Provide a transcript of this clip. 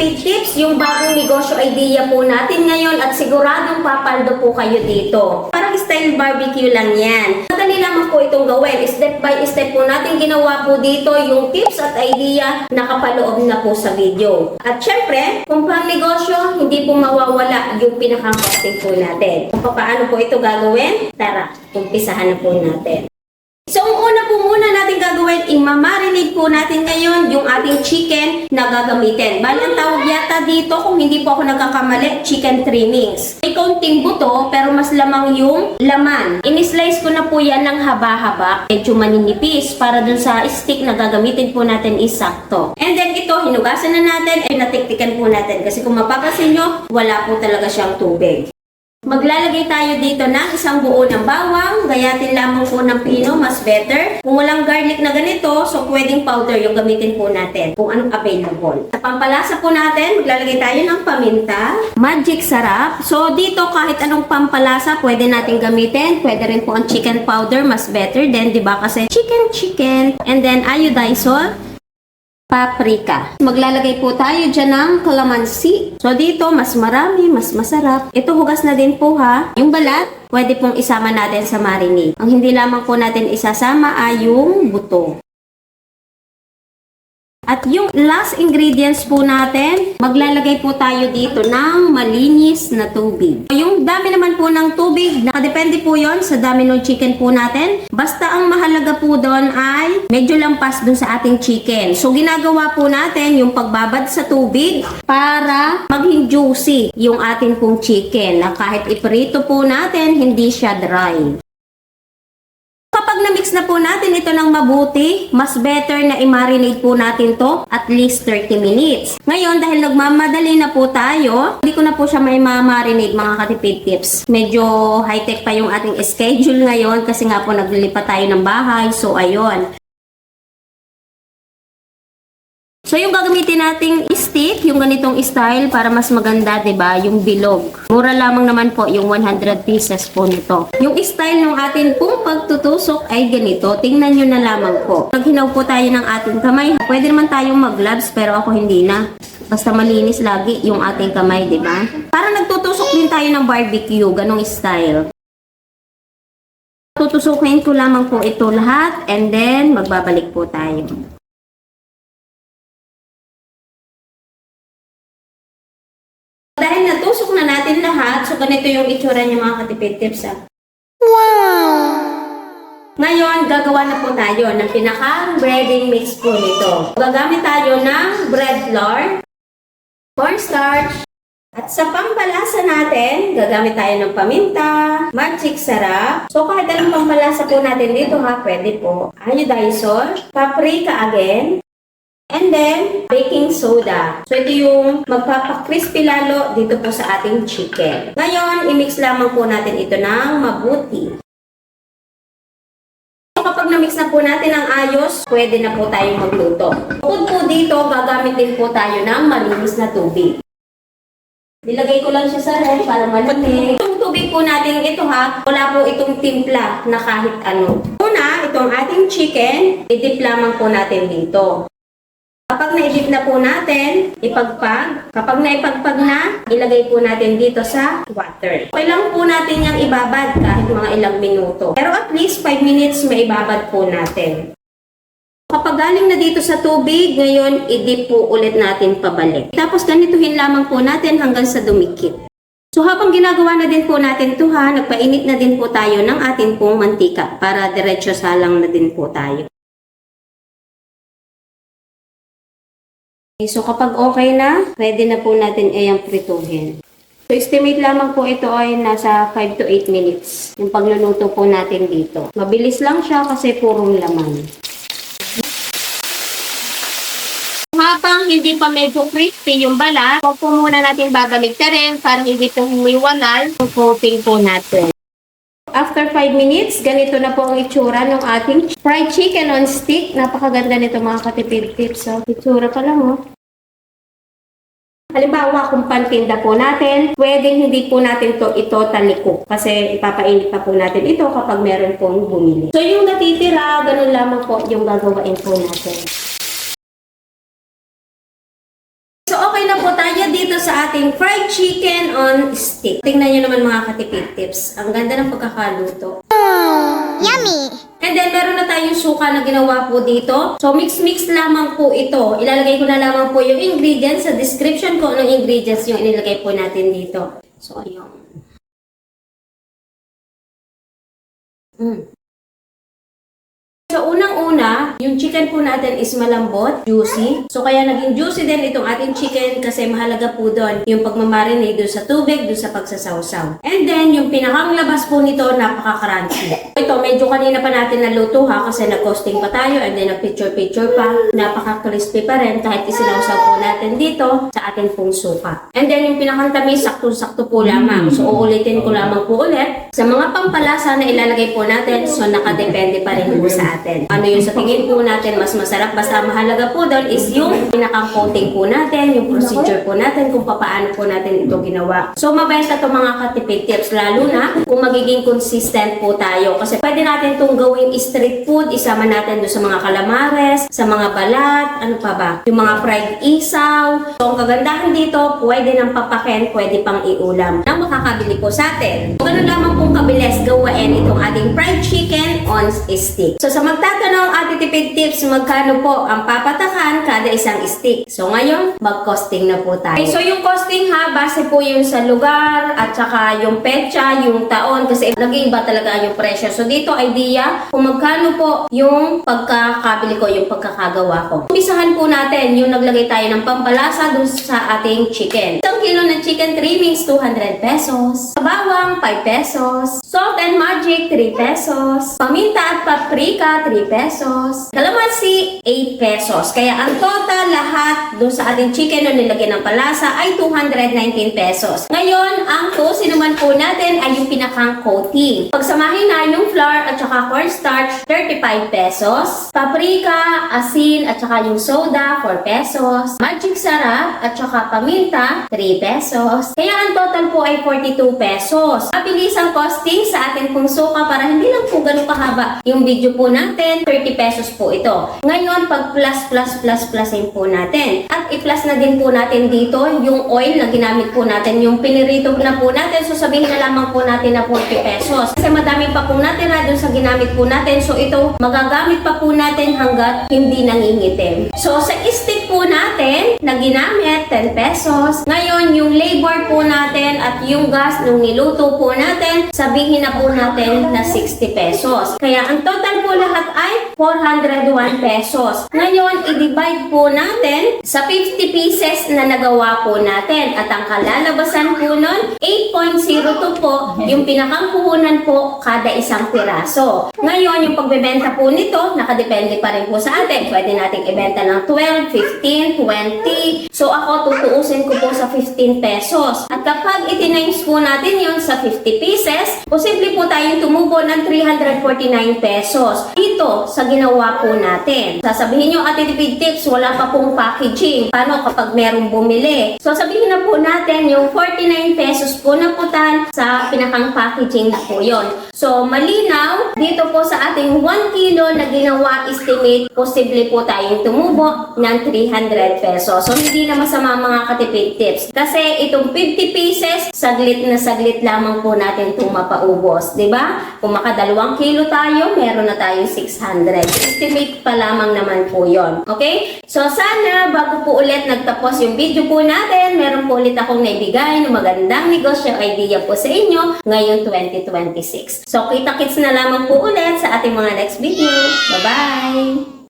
katipid tips, yung bagong negosyo idea po natin ngayon at siguradong papaldo po kayo dito. Parang style barbecue lang yan. Madali lamang po itong gawin. Step by step po natin ginawa po dito yung tips at idea nakapaloob na po sa video. At syempre, kung pang negosyo, hindi po mawawala yung pinaka-costing po natin. Kung paano po ito gagawin, tara, umpisahan na po natin. So, ang una po muna natin gagawin, i-marinate po natin ngayon yung ating chicken na gagamitin. Bali, ang tawag yata dito, kung hindi po ako nagkakamali, chicken trimmings. May kaunting buto, pero mas lamang yung laman. In-slice ko na po yan ng haba-haba, medyo maninipis, para dun sa stick na gagamitin po natin isakto. And then ito, hinugasan na natin, ay natiktikan po natin. Kasi kung mapapansin nyo, wala po talaga siyang tubig. Maglalagay tayo dito ng isang buo ng bawang, gayatin lamang po ng pino, mas better. Kung walang garlic na ganito, so pwedeng powder yung gamitin po natin, kung anong available. Sa pampalasa po natin, maglalagay tayo ng paminta, magic sarap. So dito kahit anong pampalasa pwede natin gamitin, pwede rin po ang chicken powder, mas better din, di ba? Kasi chicken. And then iodized salt, paprika. Maglalagay po tayo dyan ng calamansi. So dito, mas marami, mas masarap. Ito hugas na din po ha. Yung balat, pwede pong isama natin sa marinade. Ang hindi lamang po natin isasama ay yung buto. At yung last ingredients po natin, maglalagay po tayo dito ng malinis na tubig. Yung dami naman po ng tubig, nakadepende po yon sa dami ng chicken po natin. Basta ang mahalaga po doon ay medyo lampas dun sa ating chicken. So ginagawa po natin yung pagbabad sa tubig para maging juicy yung ating pong chicken na kahit iprito po natin, hindi siya dry. Kapag na-mix na po natin ito ng mabuti, mas better na i-marinate po natin to at least 30 minutes. Ngayon, dahil nagmamadali na po tayo, hindi ko na po siya may ma-marinate mga katipid tips. Medyo high-tech pa yung ating schedule ngayon kasi nga po naglilipat tayo ng bahay. So, ayun. So, yung gagamitin nating stick, yung ganitong style para mas maganda, 'di ba? Yung bilog. Mura lamang naman po yung 100 pieces po nito. Yung style ng atin pong pagtutusok ay ganito. Tingnan nyo na lamang po. Pag hinaw po tayo ng ating kamay, pwede naman tayong mag-gloves pero ako hindi na. Basta malinis lagi yung ating kamay, 'di ba? Para nagtutusok din tayo ng barbecue, ganong style. Tutusukin ko lamang po ito lahat and then magbabalik po tayo. Dahil natusok na natin lahat, so ganito yung itsura niya mga katipid tips. Wow! Ngayon, gagawa na po tayo ng pinaka-breading mix po nito. Gagamit tayo ng bread flour, cornstarch, at sa pampalasa natin, gagamit tayo ng paminta, magic sarap. So kahit anong pampalasa po natin dito ha, pwede po. Iodized salt, paprika again, and then, baking soda. So, ito yung magpapakrispy lalo dito po sa ating chicken. Ngayon, i-mix lamang po natin ito ng mabuti. So, kapag na-mix na po natin ang ayos, pwede na po tayong magluto. Bukod po dito, gagamit din po tayo ng malinis na tubig. Nilagay ko lang siya sa ref para malamig. Itong tubig po natin ito ha, wala po itong timpla na kahit ano. Una, itong ating chicken, i-dip lamang po natin dito. Kapag na-edit na po natin, ipagpag. Kapag naipagpag na, ilagay po natin dito sa water. Okay lang po natin yung ibabad kahit mga ilang minuto. Pero at least 5 minutes may ibabad po natin. Kapag galing na dito sa tubig, ngayon i-dip po ulit natin pabalik. Tapos ganituhin lamang po natin hanggang sa dumikit. So habang ginagawa na din po natin ito ha, nagpainit na din po tayo ng ating pong mantika para diretso salang na din po tayo. So kapag okay na, pwede na po natin ayang prituhin. So estimate lamang po ito ay nasa 5 to 8 minutes yung pagluluto po natin dito. Mabilis lang siya kasi purong laman. Habang hindi pa medyo crispy yung balat, huwag po muna natin babaligtarin para hindi po humiwalay yung coating po natin. After 5 minutes, ganito na po ang itsura ng ating fried chicken on stick. Napakaganda nito mga katipid tips. So, itsura pa lang oh. Halimbawa, kung pantinda po natin, pwedeng hindi po natin ito taliko kasi ipapainit pa po natin ito kapag meron pong bumili. So, yung natitira, ganun lamang po yung gagawain po natin. So, okay na po tayo dito sa ating fried chicken on stick. Tingnan nyo naman mga katipid tips. Ang ganda ng pagkakaluto. Yummy! And then, meron na tayong suka na ginawa po dito. So, mix-mix lamang po ito. Ilalagay ko na lamang po yung ingredients sa description ko ng ingredients yung inilagay po natin dito. So, ayun. So, unang-una, yung chicken po natin is malambot, juicy. So, kaya naging juicy din itong ating chicken kasi mahalaga po doon yung pagmamarinate doon sa tubig, doon sa pagsasawsaw. And then, yung pinakang labas po nito, napaka-crunchy. Ito, medyo kanina pa natin naluto ha kasi nag-costing pa tayo and then nag-picture-picture pa. Napaka-crispy pa rin kahit isinawsaw po natin dito sa ating pong suka. And then, yung pinakang tamis, sakto-sakto po lamang. So, uulitin ko lamang po ulit. Sa mga pampalasa na ilalagay po natin, so nakadepende pa rin po sa atin. Ano yung sa tingin po natin mas masarap, basta mahalaga po doon is yung pinaka-coating po natin, yung procedure po natin, kung paano po natin ito ginawa. So mabenta to mga katipid tips, lalo na kung magiging consistent po tayo. Kasi pwede natin itong gawing street food, isama natin doon sa mga calamares, sa mga balat, ano pa ba? Yung mga fried isaw. So ang kagandahan dito, pwede nang papakin, pwede pang iulam na makakabili po sa atin. So, ganun lamang pong kabilis gawain itong ating fried chicken on stick. So sa magtatanong Ate Tipid Tips, magkano po ang papatakan kada isang stick? So ngayon, mag-costing na po tayo. Okay, so yung costing ha, base po yun sa lugar at saka yung petsa, yung taon, kasi nag-iiba talaga yung presyo. So dito, idea kung magkano po yung pagkakabili ko, yung pagkakagawa ko. Umpisahan po natin yung naglagay tayo ng pampalasa dun sa ating chicken. Isang kilo ng chicken trimmings, 200 pesos. Bawang, 5 pesos. Salt and magic, 3 pesos. Paminta at paprika, 3 pesos. Kalamansi, 8 pesos. Kaya ang total lahat dun sa ating chicken na nilagyan ng palasa ay 219 pesos. Ngayon, ang tosin naman po natin ay yung pinakang coating. Pagsamahin na yung flour at saka cornstarch, 35 pesos. Paprika, asin at saka yung soda, 4 pesos. Magic sarap at saka paminta, 3 pesos. Kaya ang total po ay 42 pesos. Mabilis ang costing sa ating pong suka para hindi lang po ganun kahaba yung video po natin, 30 pesos po ito. Ngayon, pag plusin po natin. At i-plus na din po natin dito yung oil na ginamit po natin, yung pinirito na po natin. So, sabihin na lamang po natin na 40 pesos. Kasi madami pa po natin na dun sa ginamit po natin. So, ito, magagamit pa po natin hanggat hindi nangingitim. So, sa stick po natin na ginamit, 10 pesos. Ngayon, yung labor po natin at yung gas nung niluto po natin, sabihin na po natin na 60 pesos. Kaya, ang total po lahat ay 401 pesos. Ngayon, i-divide po natin sa 50 pieces na nagawa po natin. At ang kalalabasan po nun, 8.02 po yung pinakang puhunan po kada isang piraso. Ngayon, yung pagbebenta po nito, nakadepende pa rin po sa atin. Pwede nating ibenta ng 12, 15, 20. So, ako tutuusin ko po sa 15 pesos. At kapag itinimes po natin yun sa 50 pieces, posible po tayong tumubo ng 349 pesos. Dito, sa ginawa po natin. Sasabihin nyo, Ate Tipid Tips, wala pa pong packaging. Paano kapag merong bumili? So, sabihin na po natin, yung 49 pesos po na putan sa pinakang packaging na po yun. So, malinaw, dito po sa ating 1 kilo na ginawa estimate, posible po tayong tumubo ng 300 pesos. So, hindi na masama mga katipid tips. Kasi itong 50 pieces, saglit na saglit lamang po natin itong mapaubos. Diba? Kung maka 2 kilo tayo, meron na tayong 600. Estimate pa lamang naman po yon. Okay? So, sana bago po ulit nagtapos yung video po natin, meron po ulit akong naibigay ng magandang negosyo idea po sa inyo ngayong 2026. So, kita-kits na lamang po ulit sa ating mga next video. Bye-bye!